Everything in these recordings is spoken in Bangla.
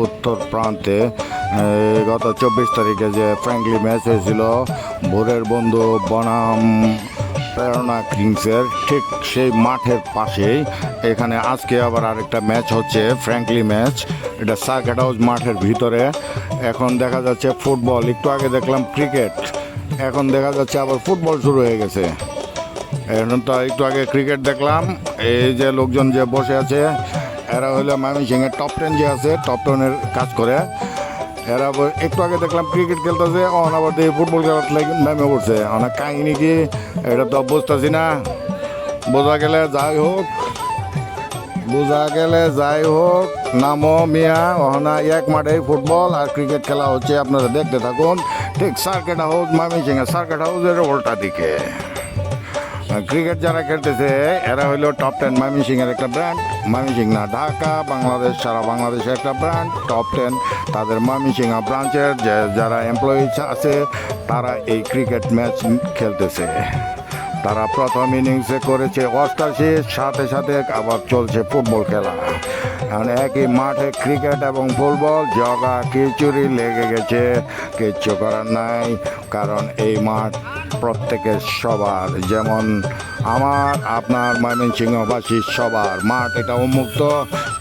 উত্তর প্রান্তে গত 24 তারিখে যে ফ্র্যাঙ্কলি ম্যাচ হয়েছিল ভোরের বন্ধু বনাম প্রেরণা কিংসের ঠিক সেই মাঠের পাশেই এখানে আজকে আবার আরেকটা ম্যাচ হচ্ছে, ফ্র্যাঙ্কলি ম্যাচ। এটা সার্কিট হাউস মাঠের ভিতরে। এখন দেখা যাচ্ছে ফুটবল, একটু আগে দেখলাম ক্রিকেট, এখন দেখা যাচ্ছে আবার ফুটবল শুরু হয়ে গেছে। এখন তো একটু আগে ক্রিকেট দেখলাম। এই যে লোকজন যে বসে আছে এরা হলো ময়মনসিংহের টপ 10 যে আছে, টপ 10-এর কাজ করে এরা। একটু আগে দেখলাম ক্রিকেট খেলতেছে, আবার দিয়ে ফুটবল খেলার নামে পড়ছে। অনেক কাহিনী কি এটা তো বুঝতেছি না। বোঝা গেলে যাই হোক নামো মিয়া ওখানে এক মাঠে ফুটবল আর ক্রিকেট খেলা হচ্ছে, আপনারা দেখতে থাকুন। ঠিক সার্কিট হাউস ময়মনসিংহের সার্কিট হাউসের উল্টা দিকে ক্রিকেট যারা খেলতেছে এরা হইলো টপ 10 ময়মনসিংহের একটা ব্র্যান্ড। ময়মনসিংহ না, ঢাকা, বাংলাদেশ, সারা বাংলাদেশের একটা ব্র্যান্ড টপ 10। তাদের ময়মনসিংহ ব্রাঞ্চের যারা এমপ্লয়িজ আছে তারা এই ক্রিকেট ম্যাচ খেলতেছে। তারা প্রথম ইনিংসে করেছে 88, সাথে সাথে আবার চলছে ফুটবল খেলা। এখন একই মাঠে ক্রিকেট এবং ফুটবল জগা খিচুড়ি লেগে গেছে, কিচ্ছু করার নাই। কারণ এই মাঠ প্রত্যেকের, সবার, যেমন আমার আপনার ময়মনসিংহবাসীর সবার মাঠ, এটা উন্মুক্ত।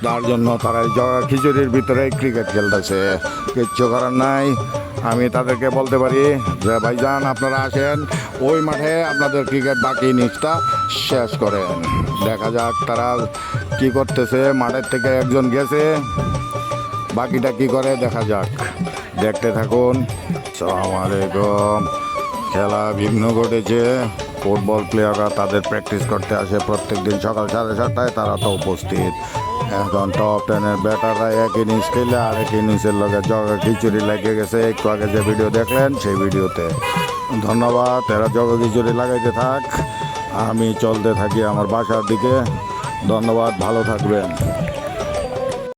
তার জন্য তারা জগা খিচুড়ির ভিতরে ক্রিকেট খেলতেছে, কিচ্ছু করার নাই। আমি তাদেরকে বলতে পারি যে ভাইজান আপনারা আসেন ওই মাঠে, আপনাদের ক্রিকেট বাকি ইনিংসটা শেষ করেন। দেখা যাক তারা কি করতেছে। মাঠের থেকে একজন গেছে, বাকিটা কি করে দেখা যাক, দেখতে থাকুন। আসসালামু আলাইকুম। খেলা বিঘ্ন ঘটেছে। ফুটবল প্লেয়াররা তাদের প্র্যাকটিস করতে আসে প্রত্যেক দিন সকাল 7:30টায়, তারা তো উপস্থিত। এখন টপ 10-এর ব্যাটাররা এক ইনিংস খেলে আরেক ইনিংসের লগে জগা খিচুড়ি লেগে গেছে। একটু আগে যে ভিডিও দেখলেন সেই ভিডিওতে। ধন্যবাদ। এরা জগা খিচুড়ি লাগাইতে থাক, আমি চলতে থাকি আমার বাসার দিকে। ধন্যবাদ, ভালো থাকবেন।